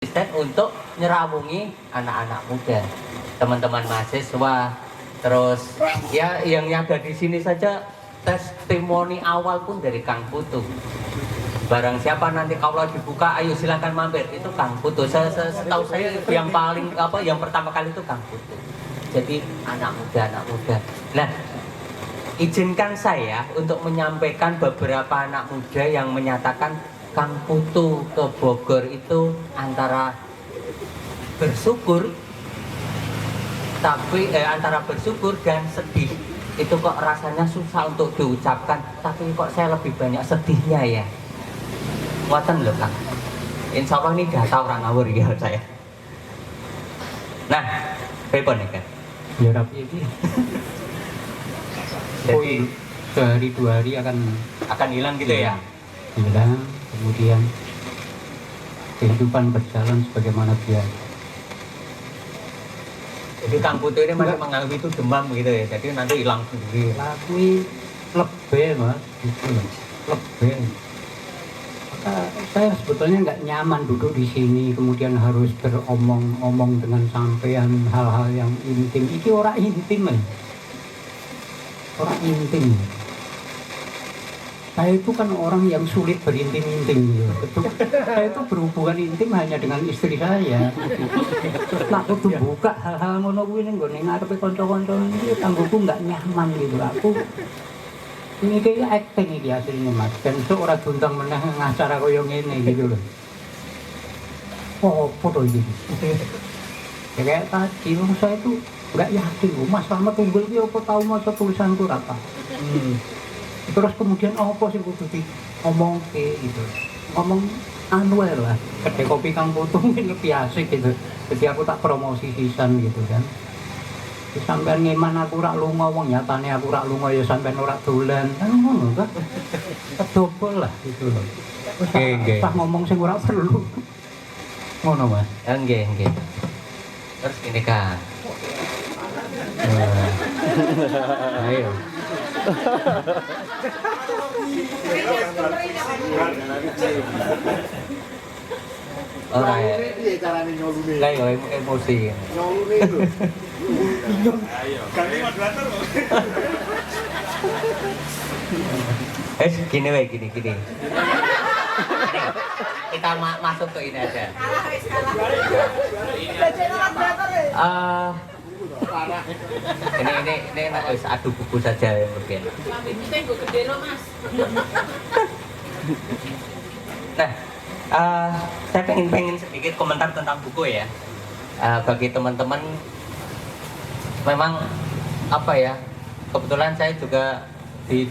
untuk nyeramungi anak-anak muda, teman-teman mahasiswa, terus ya yang ada di sini saja testimoni awal pun dari Kang Putu. Barang siapa nanti kalau dibuka, ayo silakan mampir, itu Kang Putu. Setahu saya yang paling yang pertama kali itu Kang Putu. Jadi anak muda. Nah, izinkan saya untuk menyampaikan beberapa anak muda yang menyatakan Kang Putu ke Bogor itu antara bersyukur antara bersyukur dan sedih. Itu kok rasanya susah untuk diucapkan, tapi kok saya lebih banyak sedihnya ya. Ngoten lho Kang. Insya Allah ini data orang ngawur ya saya. Nah, pripun nih Kang? Ya rapi ini. Jadi sehari 2 hari akan hilang gitu ya? Hilang, kemudian kehidupan berjalan sebagaimana biasa. Jadi Kang Putu ini masih menganggap itu demam gitu ya, jadi nanti hilang sendiri. Lakui lebih mas, gitu loh, lebih. Maka saya sebetulnya nggak nyaman duduk di sini, kemudian harus beromong-omong dengan sampean hal-hal yang intim. Ini orang intim ya. Orang intim. Saya itu kan orang yang sulit berintim-intim gitu. Saya itu berhubungan intim hanya dengan istri saya. Terus aku tuh buka hal-hal ngono kuwi ning nggone ngarepe kanca-kanca iki kanggoku enggak nyaman gitu. Aku ini kayak acting iki aslinya Mas. Dan sok ora diundang meneh ngacara koyo ngene gitu loh. Oh, foto iki. Ya kayak tadi saya itu enggak yakin Mas Slamet Tunggul iki apa tau maca tulisanku ora apa. Terus kemudian apa sih kudu diomongke gitu. Ngomong anu lah, kedai kopi Kang Putu mungkin lebih asik gitu. Jadi aku tak promosi sisan gitu kan. Terus sampean ngeman aku rak lunga wong nyatane aku rak lunga ya sampean ora dolan. Kan ngono kan. Kedobol lah gitu loh. Nggih. Tak ngomong sing ora perlu. Ngono Mas. Nggih. Terus gini Kang. Ayo. Ora ya. Lah yo emosi. Nyolune lho. Ganti moderator kok. Gini wae gini. Kita masuk ke ini aja. Ini harus adu buku saja yang lebih enak. Nah, saya pengen sedikit komentar tentang buku ya. Bagi teman-teman, memang apa ya? Kebetulan saya juga di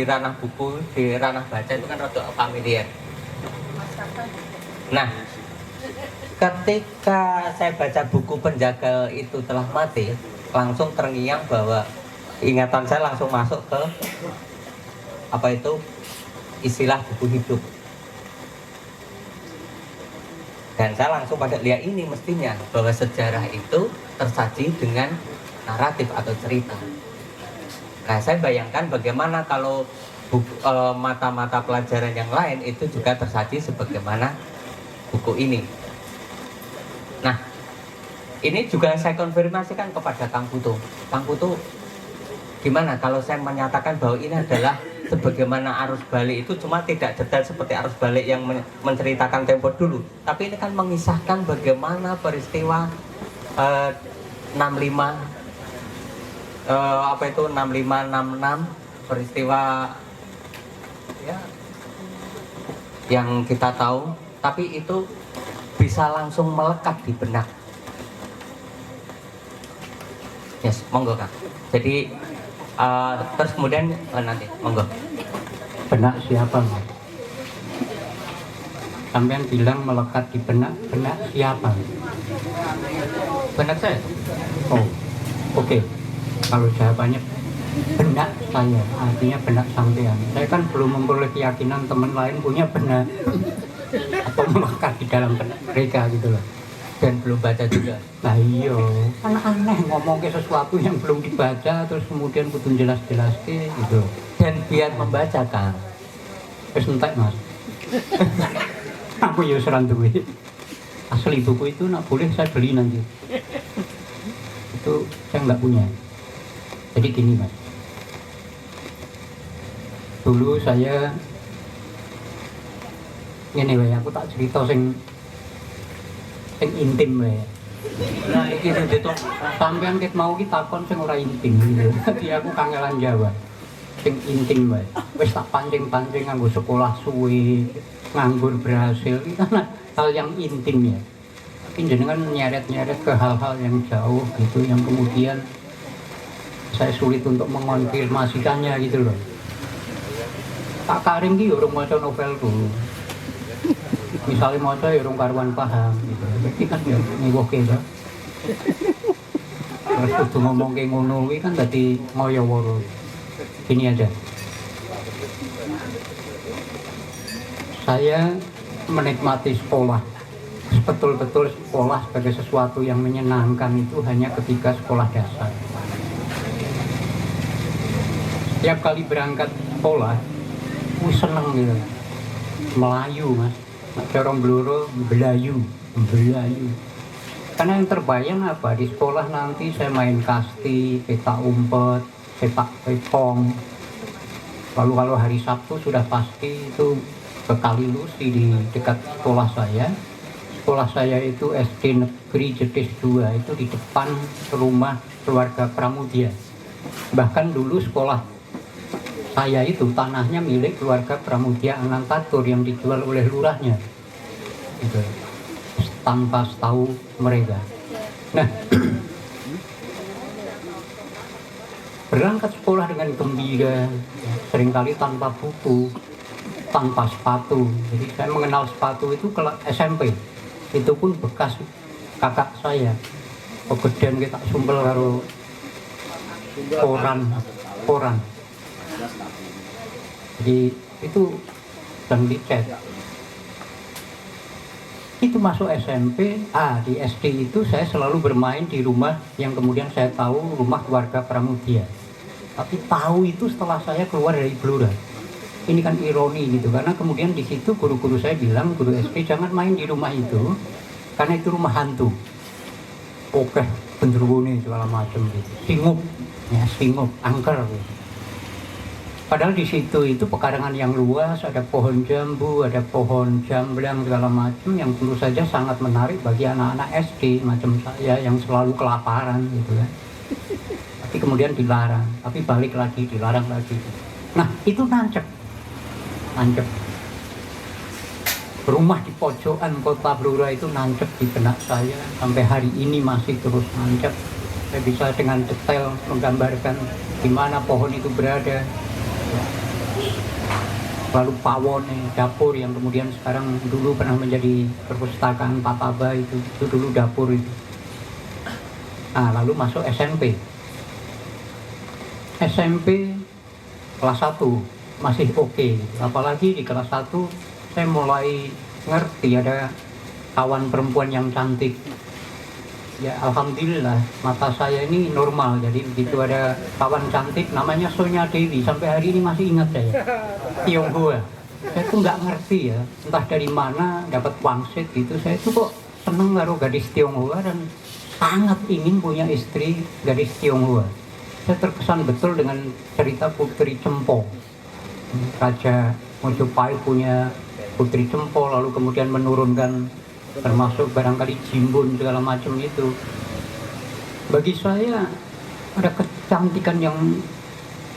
ranah buku, di ranah baca itu kan rada familiar. Nah, ketika saya baca buku Penjagal Itu Telah Mati, langsung terngiang bahwa ingatan saya langsung masuk ke apa itu istilah buku hidup. Dan saya langsung pada lihat ini mestinya bahwa sejarah itu tersaji dengan naratif atau cerita. Nah, saya bayangkan bagaimana kalau mata-mata pelajaran yang lain itu juga tersaji sebagaimana buku ini. Nah, ini juga saya konfirmasikan kepada Kang Putu. Kang Putu, gimana kalau saya menyatakan bahwa ini adalah sebagaimana arus balik itu cuma tidak detail seperti arus balik yang menceritakan tempo dulu, tapi ini kan mengisahkan bagaimana peristiwa 6566 peristiwa ya yang kita tahu, tapi itu bisa langsung melekat di benak. Yes, monggo Kang. Jadi terus kemudian nanti monggo. Benak siapa Mas? Sampean bilang melekat di benak siapa? Benak saya. Oh, oke. Kalau jawabannya benak saya, artinya benak sampean. Saya kan belum memperoleh keyakinan teman lain punya benak atau melekat di dalam benak mereka gitu loh. Dan belum baca juga. Nah iya, kan aneh ngomong ke sesuatu yang belum dibaca terus kemudian kudu jelas-jelas gitu. Dan biar membaca Kang. Wis entek Mas. Aku ya seran duwe. asli buku itu nak boleh saya beli nanti. Itu saya nggak punya. Jadi gini Mas, dulu saya ngene wae, aku tak cerita sing intim wae. Nah iki sing ditok sampean ket mau ki takon sing ora intim gitu. Dadi aku kangelan jawab. Sing intim wae. Wis tak pancing-pancing nganggo sekolah suwe, nganggur berhasil, itu kan hal yang intim ya. Tapi jenengan nyeret-nyeret ke hal-hal yang jauh gitu, yang kemudian saya sulit untuk mengonfirmasikannya gitu loh. Pak Karim ki urung maca novel dulu. Misalnya maca ya urung karuan paham gitu. Jadi kan ya ngiwoke to. Terus kudu ngomong kayak ngono kuwi kan dadi ngoyo woro. Gini aja. Saya menikmati sekolah. Betul-betul sekolah sebagai sesuatu yang menyenangkan itu hanya ketika sekolah dasar. Tiap kali berangkat sekolah, aku seneng gitu. Melayu Mas, nak corong bluro, belayu. Karena yang terbayang apa, di sekolah nanti saya main kasti, petak umpet, sepak pekong. Lalu kalau hari Sabtu sudah pasti itu ke Kalilusi di dekat sekolah saya. Sekolah saya itu SD Negeri Jetis 2, itu di depan rumah keluarga Pramudia. Bahkan dulu sekolah saya itu tanahnya milik keluarga Pramudia Anantatur yang dijual oleh lurahnya gitu, tanpa tahu mereka. Nah, berangkat sekolah dengan gembira, seringkali tanpa buku, tanpa sepatu. Jadi saya mengenal sepatu itu ke SMP, itu pun bekas kakak saya kegedean kita sumpel karo koran. Jadi itu dan dicet. Itu masuk SMP, di SD itu saya selalu bermain di rumah yang kemudian saya tahu rumah keluarga Pramudia. Tapi tahu itu setelah saya keluar dari Blora. Ini kan ironi gitu, karena kemudian di situ guru-guru saya bilang, guru SD jangan main di rumah itu, karena itu rumah hantu. Oke, benderune segala macam gitu. Singup, angker gitu. Padahal di situ itu pekarangan yang luas, ada pohon jambu, ada pohon jamblang segala macam yang tentu saja sangat menarik bagi anak-anak SD macam saya yang selalu kelaparan gitu kan. Tapi kemudian dilarang, tapi balik lagi dilarang lagi. Nah itu nancep. Rumah di pojokan kota Blora itu nancep di benak saya sampai hari ini masih terus nancep. Saya bisa dengan detail menggambarkan di mana pohon itu berada. Lalu pawon, dapur yang kemudian sekarang dulu pernah menjadi perpustakaan Pataba itu dulu dapur itu. Nah, lalu masuk SMP kelas 1 masih oke. Apalagi di kelas 1 saya mulai ngerti ada kawan perempuan yang cantik. Ya alhamdulillah mata saya ini normal, jadi begitu ada kawan cantik namanya Sonya Dewi, sampai hari ini masih ingat saya. Tionghoa. Saya tuh nggak ngerti ya, entah dari mana dapat wangsit gitu. Saya tuh kok seneng karo gadis Tionghoa dan sangat ingin punya istri gadis Tionghoa. Saya terkesan betul dengan cerita Putri Cempo. Raja Mojopahit punya Putri Cempo, lalu kemudian menurunkan termasuk barangkali Jimbun segala macam itu. Bagi saya ada kecantikan yang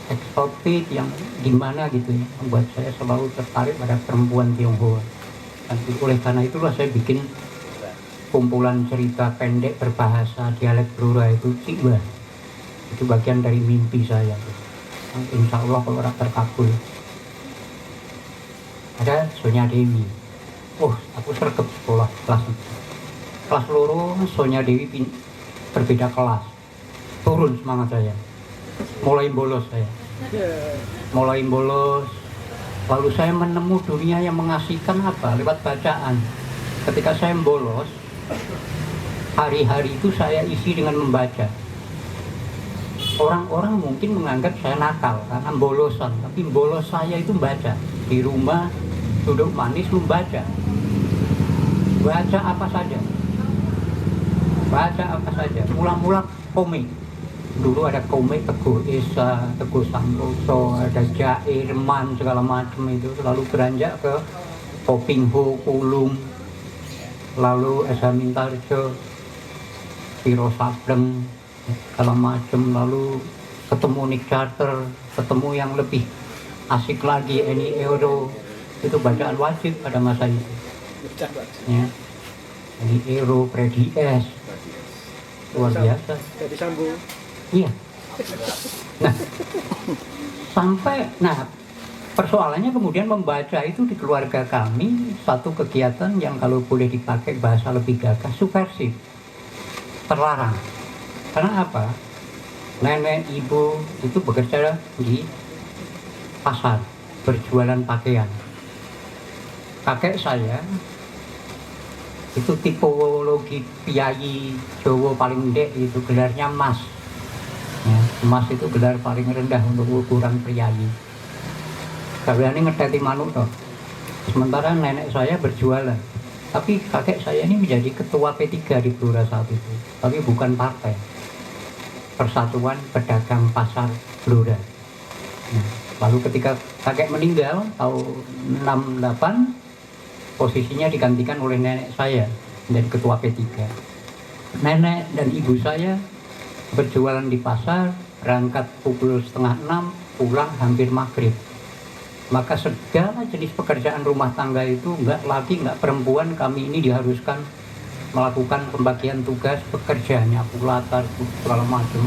eksotik yang gimana gitu ya, membuat saya selalu tertarik pada perempuan Tionghoa. Dan oleh karena itulah saya bikin kumpulan cerita pendek berbahasa dialek Blora itu Cikwa. Itu bagian dari mimpi saya. Insya Allah kalau terkabul. Ada Sonya Dewi. Oh, aku sergap sekolah kelas loro Sonya Dewi berbeda kelas. Turun semangat saya. Mulai bolos. Lalu saya menemukan dunia yang mengasihkan apa? Lewat bacaan. Ketika saya bolos, hari-hari itu saya isi dengan membaca. Orang-orang mungkin menganggap saya nakal karena bolosan, tapi bolos saya itu membaca. Di rumah duduk manis membaca baca apa saja. Baca apa saja. Mula-mula komik. Dulu ada komik Teguh Esa, Teguh Santoso, ada Jairman segala macam itu. Lalu beranjak ke Kopingho, Kulum, lalu Esa Mintarjo, Piro Sableng, segala macam. Lalu ketemu Nick Carter, ketemu yang lebih asik lagi Eni Euro. Itu bacaan wajib pada masa itu. Ya. Eni Euro, Freddy S, luar biasa. Jadi sambung. Iya. Nah, persoalannya kemudian membaca itu di keluarga kami satu kegiatan yang kalau boleh dipakai bahasa lebih gagah, subversif, terlarang. Karena apa? Nenek, ibu itu bekerja di pasar, berjualan pakaian. Kakek saya itu tipologi piyayi Jawa paling ndek, itu gelarnya Mas. Ya, Mas itu gelar paling rendah untuk ukuran priayi. Gaweane ngedati manuk toh. Sementara nenek saya berjualan. Tapi kakek saya ini menjadi ketua P3 di Blora saat itu. Tapi bukan partai. Persatuan Pedagang Pasar Blora. Nah, lalu ketika kakek meninggal tahun 68, posisinya digantikan oleh nenek saya menjadi ketua P3. Nenek dan ibu saya berjualan di pasar, berangkat pukul 5:30, pulang hampir maghrib. Maka segala jenis pekerjaan rumah tangga itu nggak perempuan kami ini diharuskan melakukan pembagian tugas pekerjaan, nyapu latar, segala macam.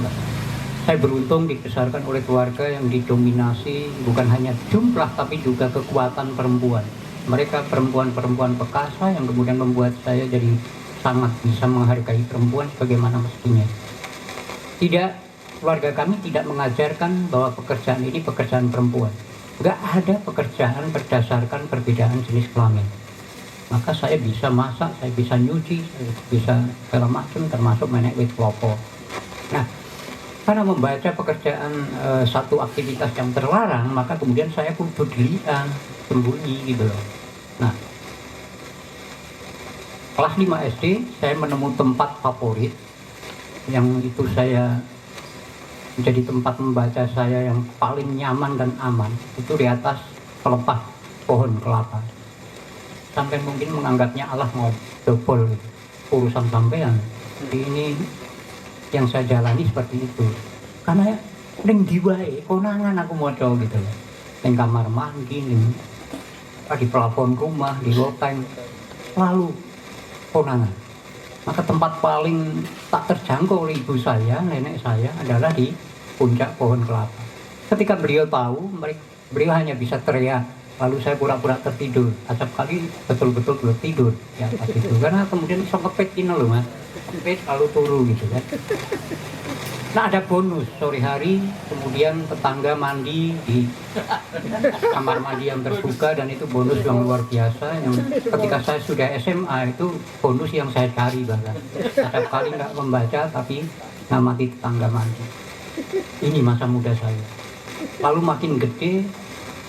Saya beruntung dibesarkan oleh keluarga yang didominasi bukan hanya jumlah tapi juga kekuatan perempuan. Mereka perempuan-perempuan perkasa yang kemudian membuat saya jadi sangat bisa menghargai perempuan sebagaimana mestinya. Keluarga kami tidak mengajarkan bahwa pekerjaan ini pekerjaan perempuan. Nggak ada pekerjaan berdasarkan perbedaan jenis kelamin. Maka saya bisa masak, saya bisa nyuci, saya bisa segala macam, termasuk menek wit klopo. Nah, karena membaca pekerjaan satu aktivitas yang terlarang, maka kemudian saya kudu dilihat, sembunyi gitu loh. Nah, kelas 5 SD saya menemukan tempat favorit yang itu saya menjadi tempat membaca saya yang paling nyaman dan aman, itu di atas pelepah pohon kelapa. Sampai mungkin menganggapnya Allah mau dobol gitu. Urusan sampean. Jadi ini yang saya jalani seperti itu. Karena ning diwae konangan aku maca gitu loh. Ning kamar mandi, di plafon rumah, di loteng, lalu konangan. Maka tempat paling tak terjangkau oleh ibu saya, nenek saya adalah di puncak pohon kelapa. Ketika beliau tahu, beliau hanya bisa teriak, lalu saya pura-pura tertidur. Acap kali betul-betul belum tidur di atas itu, karena kemudian bisa kepet ini loh mas, kepet lalu turu gitu kan. Nah ada bonus, sore hari kemudian tetangga mandi di kamar mandi yang terbuka, dan itu bonus yang luar biasa yang ketika saya sudah SMA itu bonus yang saya cari bahkan. Setiap kali nggak membaca tapi ngamati tetangga mandi. Ini masa muda saya. Lalu makin gede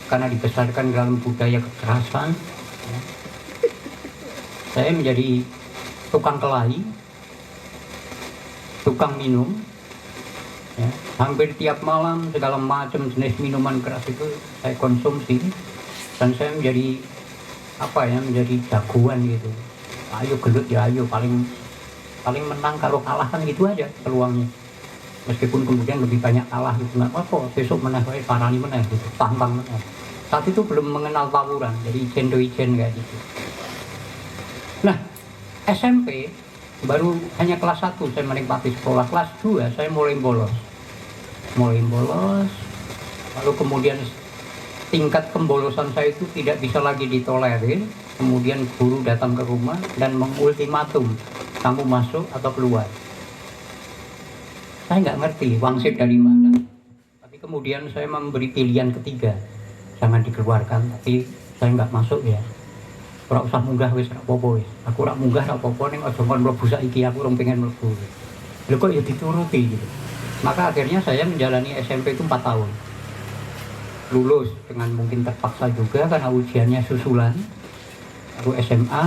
karena dibesarkan dalam budaya kekerasan, ya, saya menjadi tukang kelahi, tukang minum. Ya, hampir tiap malam segala macam jenis minuman keras itu saya konsumsi, dan saya menjadi menjadi jagoan gitu. Ayo gelut ya ayo, paling menang, kalau kalah kan gitu aja peluangnya. Meskipun kemudian lebih banyak kalah gitu, nggak apa-apa, besok menang parani menang gitu, tantang menang. Saat itu belum mengenal tawuran, jadi ijen kayak gitu. Nah SMP baru hanya kelas 1 saya menikmati sekolah, kelas 2 saya mulai bolos, lalu kemudian tingkat pembolosan saya itu tidak bisa lagi ditolerir. Kemudian guru datang ke rumah dan mengultimatum, kamu masuk atau keluar. Saya nggak ngerti wangsit dari mana, tapi kemudian saya memberi pilihan ketiga, jangan dikeluarkan, tapi saya nggak masuk ya. Ora usah munggah wis ora apa-apa wis. Aku ora munggah ora apa-apa ning aja kon mlebu saiki, aku rong pengen mlebu. Lho kok ya dituruti gitu. Maka akhirnya saya menjalani SMP itu 4 tahun. Lulus dengan mungkin terpaksa juga karena ujiannya susulan. Lalu SMA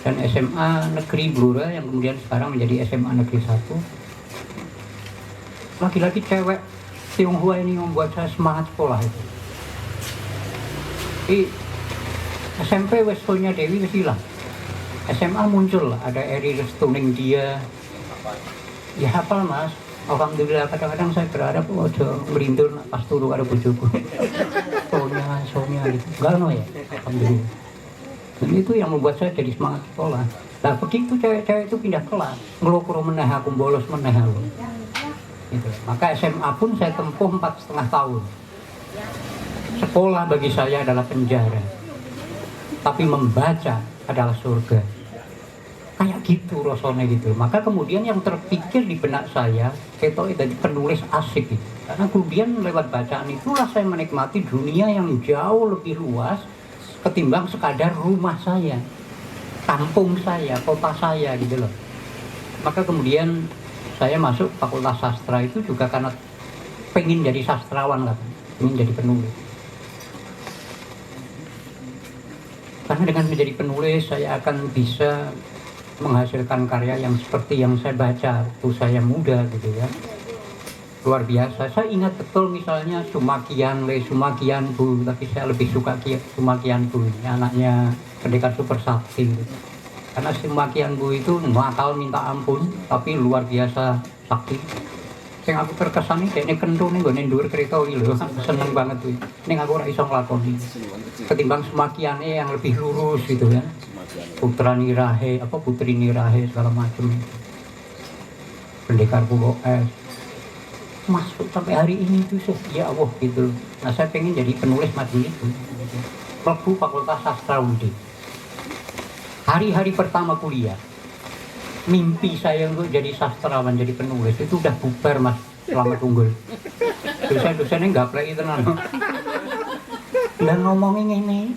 dan SMA Negeri Blora yang kemudian sekarang menjadi SMA Negeri 1. Lagi-lagi cewek Tionghoa ini membuat saya semangat sekolah itu. Di SMP wes Sonya Dewi wes hilang. SMA muncul lah, ada Eri Restuning dia. Ya hafal mas. Alhamdulillah kadang-kadang saya berharap ojo merindur pas turu karo bojoku. Sonya gitu. Enggak no ya. Alhamdulillah. Dan itu yang membuat saya jadi semangat sekolah. Nah begitu cewek-cewek itu pindah kelas, ngelokro meneh aku bolos meneh aku. Gitu. Maka SMA pun saya tempuh 4,5 tahun. Sekolah bagi saya adalah penjara, tapi membaca adalah surga. Kayak gitu rasanya gitu. Maka kemudian yang terpikir di benak saya, ketok jadi penulis asik gitu. Karena kemudian lewat bacaan itulah saya menikmati dunia yang jauh lebih luas ketimbang sekadar rumah saya, kampung saya, kota saya gitu loh. Maka kemudian saya masuk Fakultas Sastra itu juga karena pengen jadi sastrawan lah, pengen jadi penulis. Karena dengan menjadi penulis saya akan bisa menghasilkan karya yang seperti yang saya baca waktu saya muda gitu ya. Luar biasa. Saya ingat betul misalnya Sumakian Bu, tapi saya lebih suka Sumakian Bu, ini anaknya Pendekar Super Sakti gitu. Karena Sumakian Bu itu nakal minta ampun, tapi luar biasa sakti. Yang aku terkesan ini kentut nih gue nendur kereta ini loh, seneng banget tuh. Ini aku ora iso nglakoni. Ketimbang Sumakiannya yang lebih lurus gitu ya. Putri Nirahe segala macam. Pendekar Pulau S. Masuk sampai hari ini tuh ya Allah gitu. Nah saya pengen jadi penulis macam itu. Mlebu Fakultas Sastra UND. Hari-hari pertama kuliah, mimpi saya untuk jadi sastrawan, jadi penulis itu udah bubar mas, Selamat Unggul. Dosen-dosennya nggak play tenan. Dan ngomongin ini,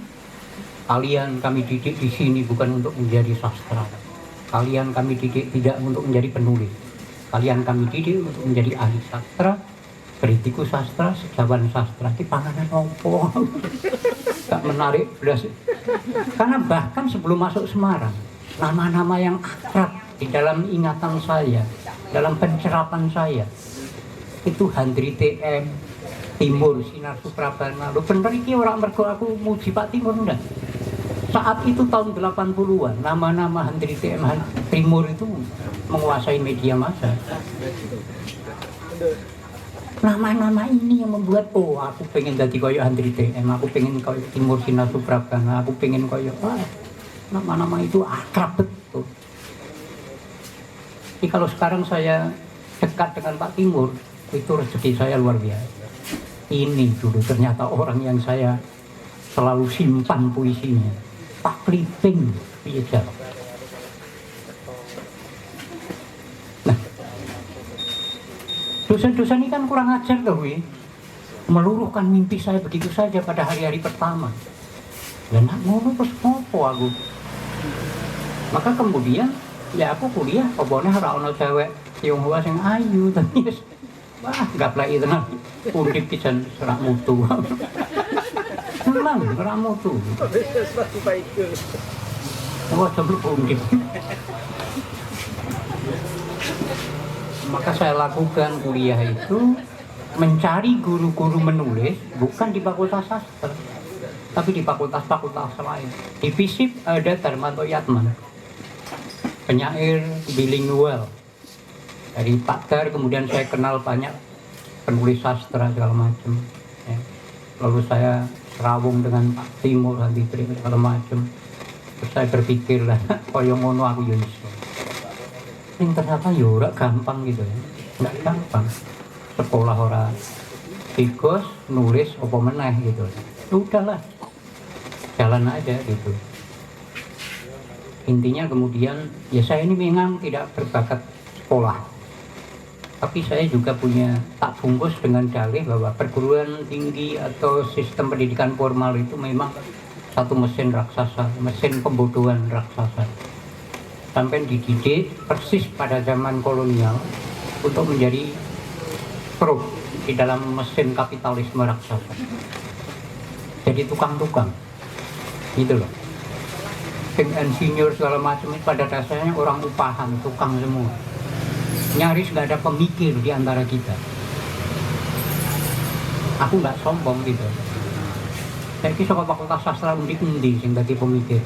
kalian kami didik di sini bukan untuk menjadi sastra. Kalian kami didik tidak untuk menjadi penulis. Kalian kami didik untuk menjadi ahli sastra, kritikus sastra, sejawat sastra. Di panganan opo, gak menarik belas. Karena bahkan sebelum masuk Semarang, nama-nama yang akrab di dalam ingatan saya, dalam pencerapan saya, itu Handri TM, Timur, Sinar Suprabana. Lo bener ini orang mergo aku muji Pak Timur enggak? Saat itu tahun 80-an, nama-nama Handri TM Timur itu menguasai media massa. Nama-nama ini yang membuat aku pengen jadi koyo Handri TM, aku pengen koyo Timur Sinar Suprabana, aku pengen koyo nama-nama itu akrab betul. Jadi kalau sekarang saya dekat dengan Pak Timur, itu rezeki saya luar biasa. Ini dulu ternyata orang yang saya selalu simpan puisinya, Pak Kliping Piejal. Nah, dosen-dosen ini kan kurang ajar loh, meluruhkan mimpi saya begitu saja pada hari-hari pertama. Dan nak ngono terus ngopo aku. Maka kemudian ya aku kuliah, pokoknya ora ono cewek Tionghoa sing ayu tapi wah gak play tenan. Undip pisan serak mutu. Memang ora mutu. Wah, sebelum undip. Maka saya lakukan kuliah itu mencari guru-guru menulis bukan di Fakultas Sastra, tapi di fakultas-fakultas lain. Di FISIP ada Darmanto Yatman, penyair bilingual. Dari Pak Dar kemudian saya kenal banyak penulis sastra segala macam. Ya. Lalu saya serawung dengan Pak Timur, Handri segala macam. Terus saya berpikir lah, koyo ngono aku yo iso. Ini ternyata yo ora gampang gitu ya. Enggak gampang. Sekolah ora tikus, nulis apa meneh gitu. Udahlah. Jalan aja gitu. Intinya kemudian ya saya ini memang tidak berbakat sekolah, tapi saya juga punya tak bungkus dengan dalih bahwa perguruan tinggi atau sistem pendidikan formal itu memang satu mesin raksasa, mesin pembodohan raksasa. Sampai dididik persis pada zaman kolonial untuk menjadi pro di dalam mesin kapitalisme raksasa. Jadi tukang-tukang, gitu loh. sing insinyur segala macam itu pada dasarnya orang upahan, tukang semua. Nyaris nggak ada pemikir di antara kita. Aku nggak sombong gitu. Saya kisah Fakultas Sastra undi-undi sing dadi pemikir.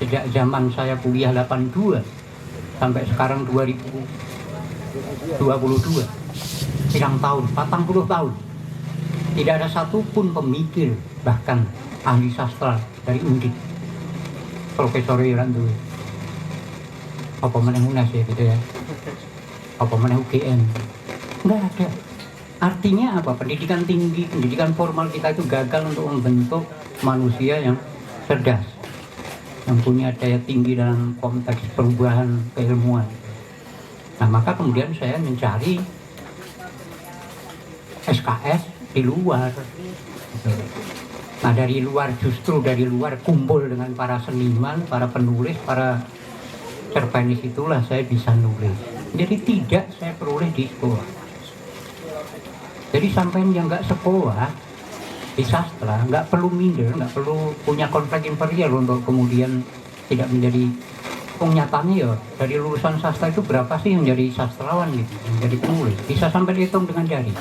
Sejak zaman saya kuliah 82 sampai sekarang 2022. Pirang tahun, 40 tahun. Tidak ada satupun pemikir, bahkan ahli sastra dari Undip. Profesor Iran dulu. Apa meneh UNES ya gitu ya. Apa meneh UGM. Enggak ada. Artinya apa? Pendidikan tinggi, pendidikan formal kita itu gagal untuk membentuk manusia yang cerdas, yang punya daya tinggi dalam konteks perubahan keilmuan. Nah, maka kemudian saya mencari SKS di luar. Nah, dari luar, justru dari luar kumpul dengan para seniman, para penulis, para cerpenis, itulah saya bisa nulis. Jadi tidak saya peroleh di sekolah. Jadi sampai yang nggak sekolah di sastra, nggak perlu minder, nggak perlu punya konflik imperial untuk kemudian tidak menjadi nyatanya ya. Dari lulusan sastra itu berapa sih yang jadi sastrawan gitu, yang jadi penulis? Bisa sampai dihitung dengan jari.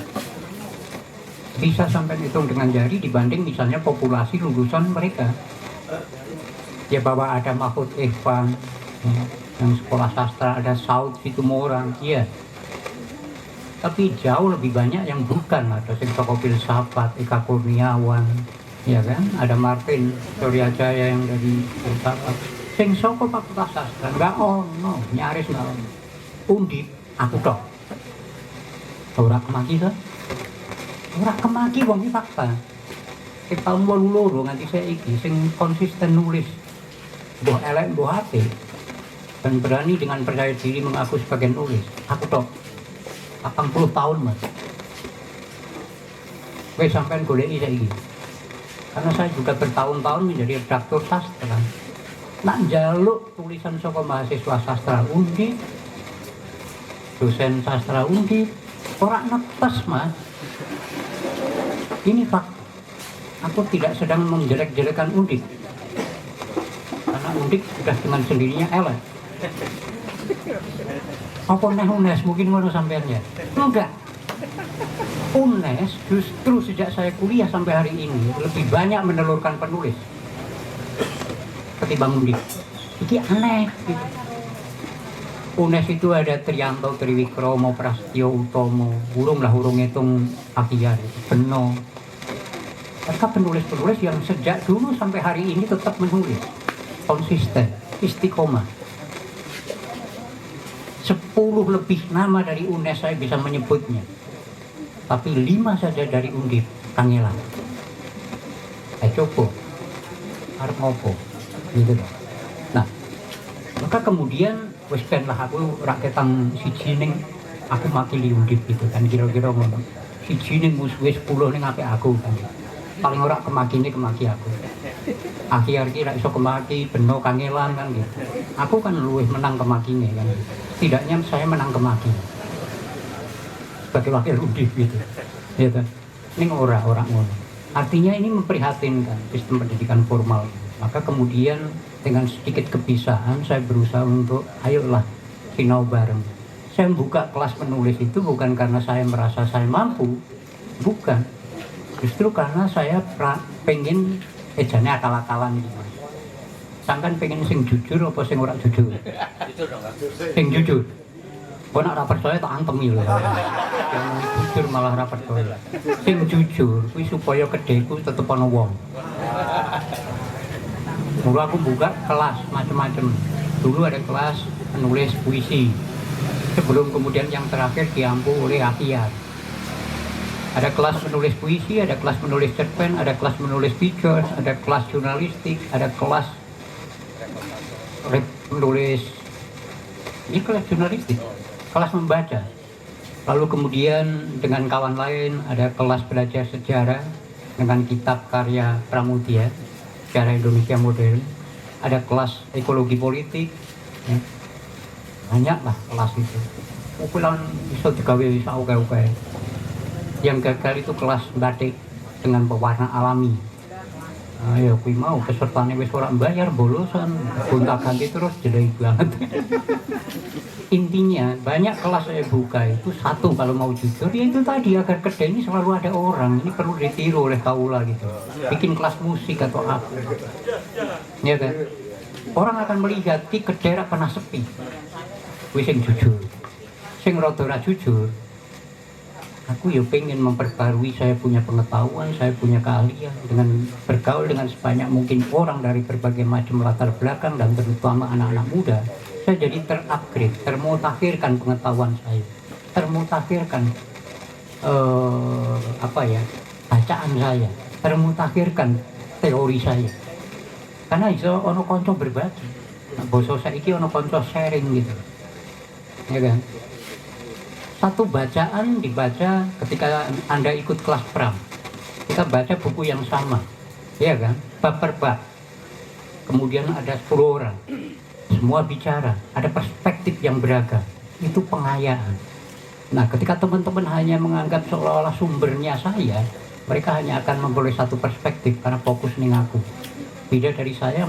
Bisa sampai dihitung dengan jari dibanding misalnya populasi lulusan mereka. Ya bahwa ada Mahfud Irfan, ya, yang sekolah sastra, ada Saud Situmorang, iya. Tapi jauh lebih banyak yang bukan, ada Sing Soko Filsafat, Eka Kurniawan, ya kan? Ada Martin Suryajaya yang dari Filsafat. Sing Soko Fakultas Sastra, enggak ono, nyaris enggak ono. Undip, aku tok. Ora kemaki to? Ora kemaki wong iki fakta. Tahun 82 nganti saiki sing konsisten nulis mbuh elek mbuh apik dan berani dengan percaya diri mengaku sebagai nulis, aku tok. 80 tahun mas. Wes sampean goleki saiki. Karena saya juga bertahun-tahun menjadi redaktur sastra. Nak njaluk tulisan saka mahasiswa sastra Undip, dosen sastra Undip, ora netes mas. Ini fakta. Aku tidak sedang menjelek-jelekan Undip. Karena Undip sudah dengan sendirinya elek. Apa neh UNES mungkin ngono sampeannya? Enggak. UNES justru sejak saya kuliah sampai hari ini lebih banyak menelurkan penulis ketimbang Undip. Ini aneh gitu. UNES itu ada Triyanto, Triwikromo, Prasetyo, Utomo, urung ngitung Akhyar, Beno. Mereka penulis-penulis yang sejak dulu sampai hari ini tetap menulis, konsisten, istiqomah. 10 lebih nama dari UNES saya bisa menyebutnya, tapi 5 saja dari Undip, kangelan. Coba, arep ngopo, gitu loh. Nah, maka kemudian wis ben lah aku rakyatan siji ning aku makili Undip gitu kan, kira-kira ngono. Siji ning musuhe 10 ning apik aku kan. Paling ora kemaki aku. Akhir-akhir iso kemaki, Beno kangelan kan gitu. Aku kan luwih menang kemakine kan. Setidaknya saya menang kemaki. Sebagai wakil Undip gitu. Ya kan. Ning ora ngono. Artinya ini memprihatinkan sistem pendidikan formal. Maka kemudian dengan sedikit kebiasaan saya berusaha untuk ayolah sinau bareng. Saya membuka kelas penulis itu bukan karena saya merasa saya mampu, bukan. Justru karena saya pengen ejane akal-akalan gitu. Sampeyan pengen sing jujur apa sing ora jujur? Jujur dong, sing jujur. Kok nek ora percaya tak antemi lho. Yang jujur malah ora percaya. Sing jujur kuwi supaya gedheku tetep ana wong. Dulu aku buka kelas macam-macam. Dulu ada kelas penulis puisi. Sebelum kemudian yang terakhir diampu oleh Akhyar. Ada kelas menulis puisi, ada kelas menulis cerpen, ada kelas menulis pictures, ada kelas jurnalistik, ada kelas menulis, ini kelas jurnalistik, kelas membaca. Lalu kemudian dengan kawan lain ada kelas belajar sejarah dengan kitab karya Pramudia, sejarah Indonesia modern. Ada kelas ekologi politik, ya. Banyaklah kelas itu. Ukuran bisa digawe bisa oke-oke. Yang gagal itu kelas batik dengan pewarna alami. Ayo kuwi mau pesertane wis ora mbayar bolosan, gonta-ganti terus jelek banget. Intinya banyak kelas saya buka itu satu kalau mau jujur ya itu tadi agar kedai ini selalu ada orang, ini perlu ditiru oleh kaula gitu. Bikin kelas musik atau apa. Ya kan? Orang akan melihat di kedai ra pernah sepi. Wis sing jujur. Sing rada ora jujur. Aku ya pengen memperbarui, saya punya pengetahuan, saya punya keahlian dengan bergaul dengan sebanyak mungkin orang dari berbagai macam latar belakang dan terutama anak-anak muda. Saya jadi terupgrade, termutakhirkan pengetahuan saya, termutakhirkan bacaan saya, termutakhirkan teori saya. Karena iso ono konco berbagi. Nah, basa saiki ono konco sharing gitu. Ya kan? Satu bacaan dibaca ketika Anda ikut kelas pram. Kita baca buku yang sama, ya kan? Bab per bab. Kemudian ada 10 orang. Semua bicara, ada perspektif yang beragam. Itu pengayaan. Nah, ketika teman-teman hanya menganggap seolah-olah sumbernya saya, mereka hanya akan memperoleh satu perspektif karena fokus ning aku. Beda dari saya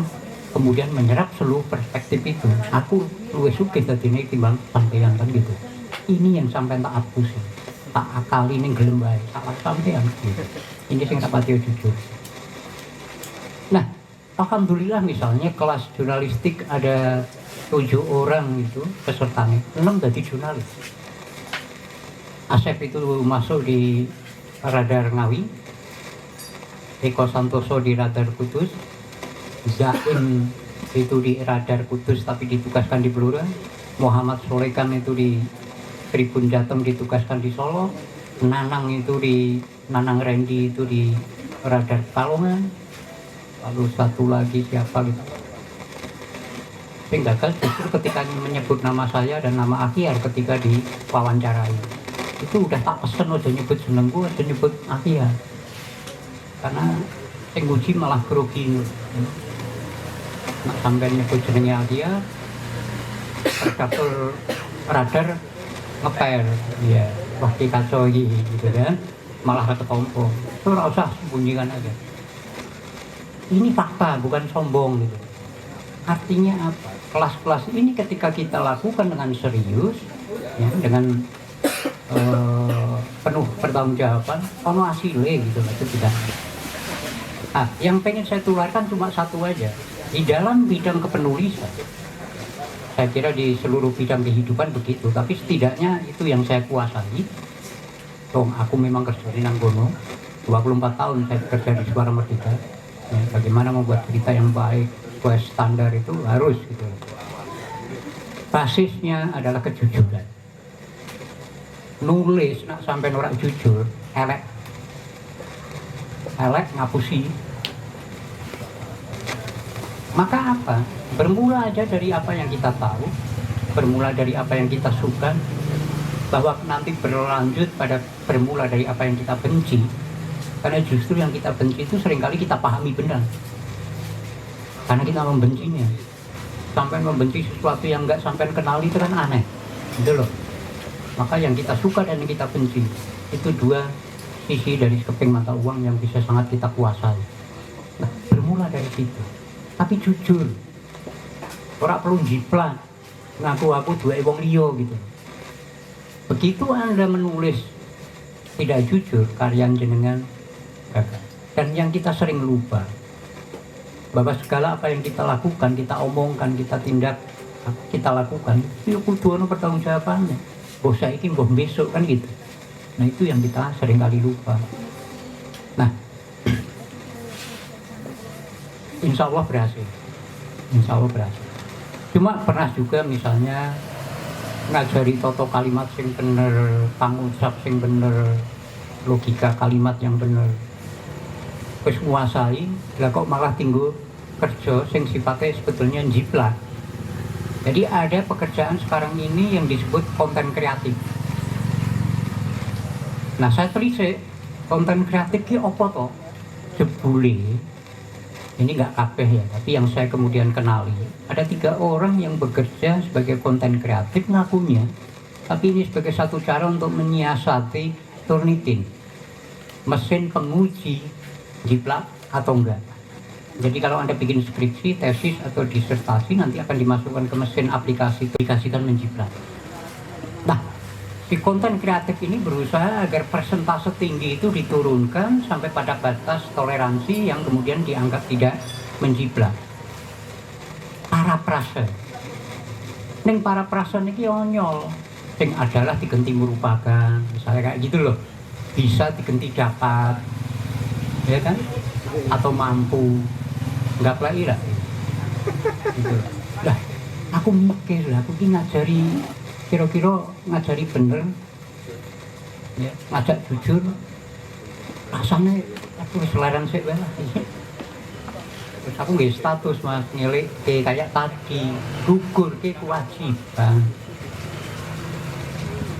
kemudian menyerap seluruh perspektif itu. Aku luwih sugih dadine timbang sampeyan kan gitu. Ini yang sampai tak hapusin, tak akali ning gelem wae, salah sampean gitu. Ini sing tak pati jujur. Nah, alhamdulillah misalnya kelas jurnalistik ada 7 orang itu pesertanya, 6 jadi jurnalis. Asep itu masuk di Radar Ngawi, Eko Santoso di Radar Kudus, Zain itu di Radar Kudus tapi ditugaskan di Blora, Muhammad Solekan itu di Tribun Jateng ditugaskan di Solo, Nanang Randy itu di Radar Kalongan, lalu satu lagi siapa gitu. Yang gagal justru ketika menyebut nama saya dan nama Akhir ketika diwawancarai. Itu udah tak pesen udah nyebut jenengku, udah nyebut Akhir. Karena yang uji malah grogi. Nak sampai nyebut jenengnya Akhir, redaktur Radar ngepel, ya, waktu kacau gitu kan, malah ketompo. Itu ora usah sembunyikan aja. Ini fakta, bukan sombong gitu. Artinya apa? Kelas-kelas ini ketika kita lakukan dengan serius, ya, dengan penuh pertanggungjawaban, ono hasilnya gitu, itu tidak. Yang pengen saya tularkan cuma satu aja. Di dalam bidang kepenulisan, saya kira di seluruh bidang kehidupan begitu, tapi setidaknya itu yang saya kuasai. Aku memang kerja di Nanggono, 24 tahun saya bekerja di Suara Merdeka. Ya, bagaimana membuat cerita yang baik, sesuai standar itu harus gitu. Basisnya adalah kejujuran. Nulis nak sampai norak jujur, elek ngapusi. Maka apa? Bermula aja dari apa yang kita tahu, bermula dari apa yang kita suka, bahwa nanti berlanjut pada bermula dari apa yang kita benci. Karena justru yang kita benci itu seringkali kita pahami benar. Karena kita membencinya. Sampai membenci sesuatu yang nggak sampai kenali itu kan aneh. Gitu loh. Maka yang kita suka dan yang kita benci, itu dua sisi dari sekeping mata uang yang bisa sangat kita kuasai. Nah, bermula dari situ. Tapi jujur. Ora perlu jiplak, ngaku dua wong liya gitu. Begitu Anda menulis tidak jujur, karya jenengan gagal. Dan yang kita sering lupa, bahwa segala apa yang kita lakukan, kita omongkan, kita tindak, kita lakukan, itu kudu ono pertanggungjawabannya. Mbah saiki mbah besok kan gitu. Nah itu yang kita sering kali lupa. Nah, insya Allah berhasil. Insya Allah berhasil. Cuma pernah juga misalnya ngajari toto kalimat sing bener, pangucap sing bener, logika kalimat yang bener. Wis nguasai, lah kok malah tinggal kerja sing sifatnya sebetulnya jiplak. Jadi ada pekerjaan sekarang ini yang disebut konten kreatif. Nah saya telisik, konten kreatif ki apa toh? Jebule ini nggak kabeh ya, tapi yang saya kemudian kenali ada 3 orang yang bekerja sebagai konten kreatif ngakunya, tapi ini sebagai satu cara untuk menyiasati Turnitin, mesin penguji jiplak atau enggak. Jadi kalau Anda bikin skripsi, tesis, atau disertasi nanti akan dimasukkan ke mesin aplikasikan menjiplak. Nah, si konten kreatif ini berusaha agar persentase tinggi itu diturunkan sampai pada batas toleransi yang kemudian dianggap tidak menjiplak. Paraprase. Ning paraprase niki onyol. Sing adalah digenti merupakan, misalnya kayak gitu loh. Bisa digenti dapat. Ya kan? Atau mampu. Enggak play lah. Gitu. Lah, aku mikir lah, aku ini ngajari kira-kira ngajari bener ya, ngajak jujur rasanya aku selaran sih lah. Terus aku nggak status mas ngelik kayak tadi gugur ke kewajiban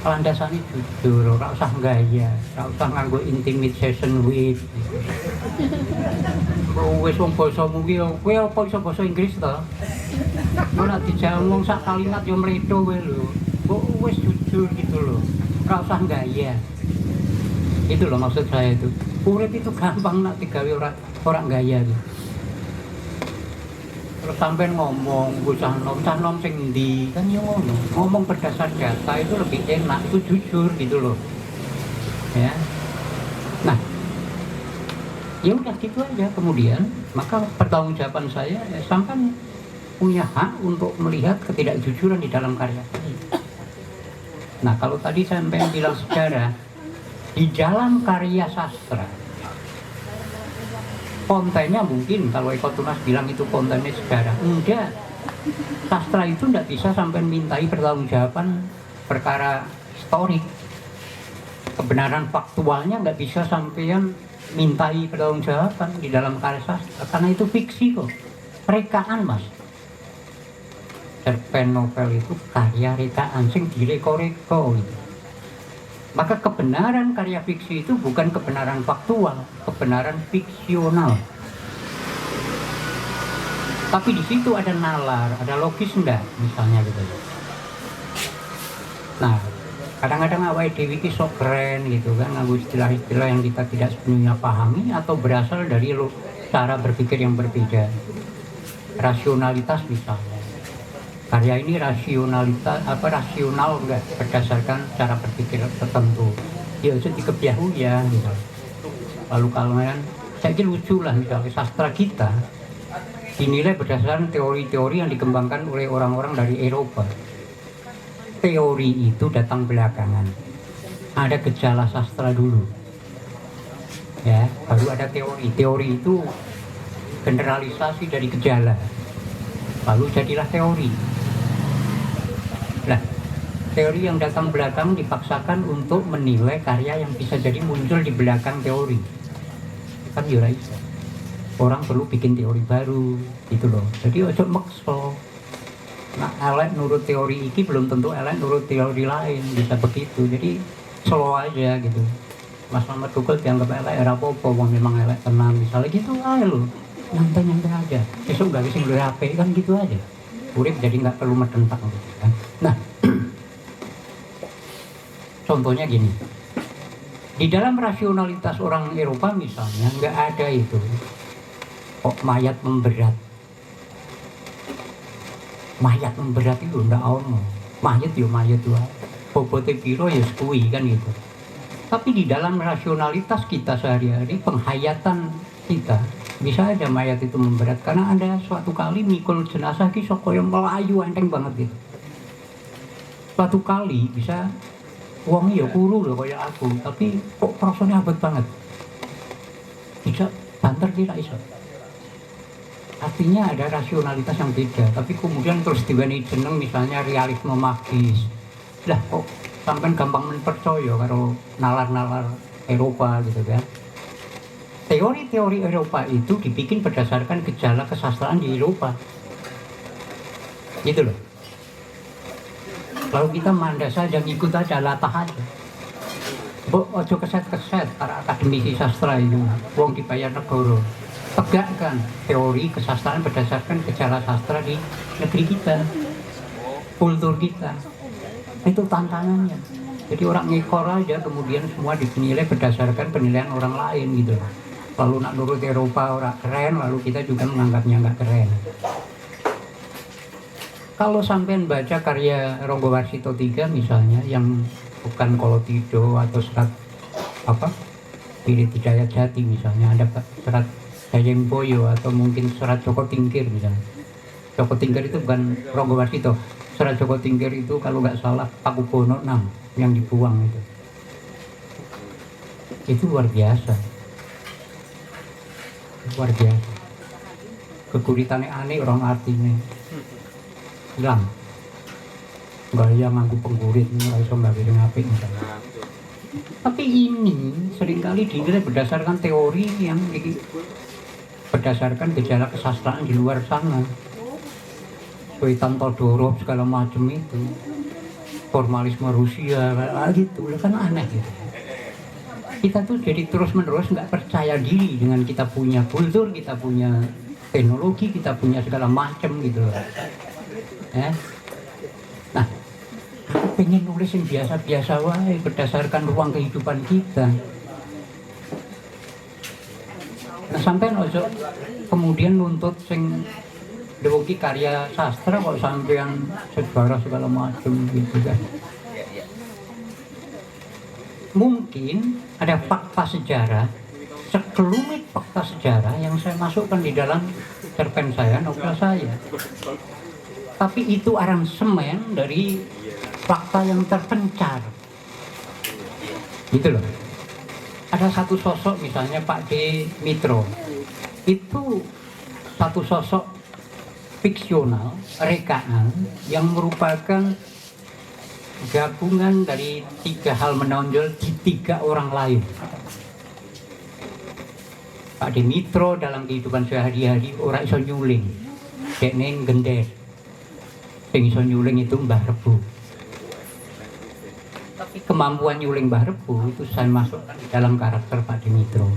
landasannya jujur, ora usah gaya, ora usah nganggo intimidation with. Wis wong basamu ki kowe apa iso basa Inggris to? Ora dijawab sak kalimat yo mledo kowe lho. Kok wis jujur gitu loh. Ora usah gaya. Itu loh maksud saya itu. Urip itu gampang nak digawe ora gaya gitu. Terus sampai ngomong, cah nom sing ndi kan yo ngono. Ngomong berdasar data itu lebih enak, itu jujur gitu loh. Ya. Nah, ya udah gitu aja. Kemudian maka pertanggungjawaban saya sampai punya hak untuk melihat ketidakjujuran di dalam karya. Nah, kalau tadi sampai bilang sejarah, di dalam karya sastra kontennya mungkin kalau Eko Tunas bilang itu kontennya sejarah, enggak. Sastra itu enggak bisa sampai mintai pertanggungjawaban perkara historik. Kebenaran faktualnya enggak bisa sampean mintai pertanggungjawaban di dalam karya sastra karena itu fiksi kok. Rekaan, Mas. Cerpen novel itu karya rekaan sing direko-reko gitu. Maka kebenaran karya fiksi itu bukan kebenaran faktual, kebenaran fiksional. Tapi di situ ada nalar, ada logis enggak, misalnya gitu. Nah, kadang-kadang awake dhewe iki sok keren gitu kan, nganggo istilah-istilah yang kita tidak sepenuhnya pahami atau berasal dari cara berpikir yang berbeda. Rasionalitas misalnya. Karya ini rasional enggak berdasarkan cara berpikir tertentu. Ya itu dikebiahu ya gitu. Lalu kalau kan saya kira lucu lah misalnya sastra kita dinilai berdasarkan teori-teori yang dikembangkan oleh orang-orang dari Eropa. Teori itu datang belakangan. Ada gejala sastra dulu. Ya, baru ada teori. Teori itu generalisasi dari gejala. Lalu jadilah teori. Nah, teori yang datang belakang dipaksakan untuk menilai karya yang bisa jadi muncul di belakang teori. Kan ya iso. Orang perlu bikin teori baru, gitu loh. Jadi ojo maksa. Nah, elek nurut teori ini belum tentu elek nurut teori lain, bisa begitu. Jadi slow aja gitu. Mas Muhammad Google dianggap elek, ora apa-apa, wong memang elek tenan. Misalnya gitu aja loh. Nyantai-nyantai aja. Besok gak bisa beli HP kan gitu aja. Urip jadi nggak perlu menentang gitu kan. Nah, contohnya gini, di dalam rasionalitas orang Eropa misalnya nggak ada itu kok mayat memberat itu nggak ono, mayat tuh bobote piro ya sekui kan gitu. Tapi di dalam rasionalitas kita sehari-hari, penghayatan kita, bisa aja mayat itu memberat karena ada suatu kali mikul jenazah ki saka yang melayu enteng banget gitu. Suatu kali bisa wong ya kuru lho kaya aku, tapi kok rasane abot banget. Bisa banter tidak iso. Artinya ada rasionalitas yang beda, tapi kemudian terus diweni jeneng misalnya realisme magis. Lah kok sampean gampang percaya karo nalar-nalar Eropa gitu kan. Teori-teori Eropa itu dibikin berdasarkan gejala kesastraan di Eropa. Gitu loh. Kalau kita manda saja, ngikut aja, latah aja. Ojo keset-keset para akademisi sastra itu. Wong dibayar negara. Tegakkan teori kesastraan berdasarkan gejala sastra di negeri kita. Kultur kita. Itu tantangannya. Jadi orang ngekor aja kemudian semua dinilai berdasarkan penilaian orang lain gitu loh. lalu nak nurut Eropa ora keren, lalu kita juga menganggapnya nggak keren. Kalau sampean baca karya Ronggo Warsito III misalnya, yang bukan Kolotido atau serat apa Wirid Hidayat Jati misalnya, ada serat Dayeng Boyo atau mungkin serat Joko Tingkir misalnya. Joko Tingkir itu bukan Ronggo Warsito, serat Joko Tingkir itu kalau nggak salah Pakubono VI yang dibuang itu luar biasa, luar biasa. Keguritannya aneh orang artinya hilang, gaya nganggu penggurit nggak bisa nggak bisa ngapik misalnya. Tapi ini seringkali dinilai berdasarkan teori yang berdasarkan gejala kesastraan di luar sana, Sultan Todorov segala macam itu, formalisme Rusia gitu, kan aneh gitu. Kita tuh jadi terus-menerus nggak percaya diri dengan kita punya kultur, kita punya teknologi, kita punya segala macam gitu loh. Nah, aku pengen nulis yang biasa-biasa wae berdasarkan ruang kehidupan kita. Nah, sampai ojo kemudian nuntut sing dewoki karya sastra kok sampean sejarah segala macam gitu kan. Mungkin ada fakta sejarah, sekelumit fakta sejarah yang saya masukkan di dalam cerpen saya, novel saya. Tapi itu aransemen dari fakta yang terpencar. Gitu loh. Ada satu sosok misalnya Pak D. Mitro. Itu satu sosok fiksional, rekaan yang merupakan gabungan dari 3 hal menonjol di 3 orang lain. Pak D. Mitro dalam kehidupan sehari-hari ora iso nyuling, dekne gender. Sing iso nyuling itu Mbah Rebu. Tapi kemampuan nyuling Mbah Rebu itu saya masukkan di dalam karakter Pak D. Mitro.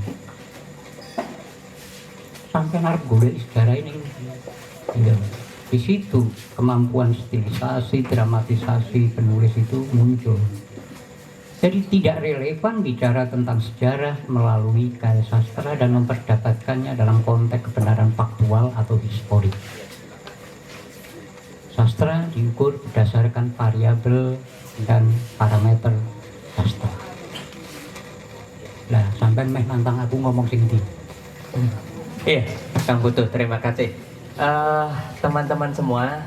Sampai narap golek sejarah ini. Ya. Di situ kemampuan stilisasi, dramatisasi penulis itu muncul. Jadi tidak relevan bicara tentang sejarah melalui karya sastra dan memperdapatkannya dalam konteks kebenaran faktual atau historik. Sastra diukur berdasarkan variabel dan parameter sastra. Nah, sampai meh nantang aku ngomong sing ndi. Iya, Kang Putu, terima kasih. Teman-teman semua,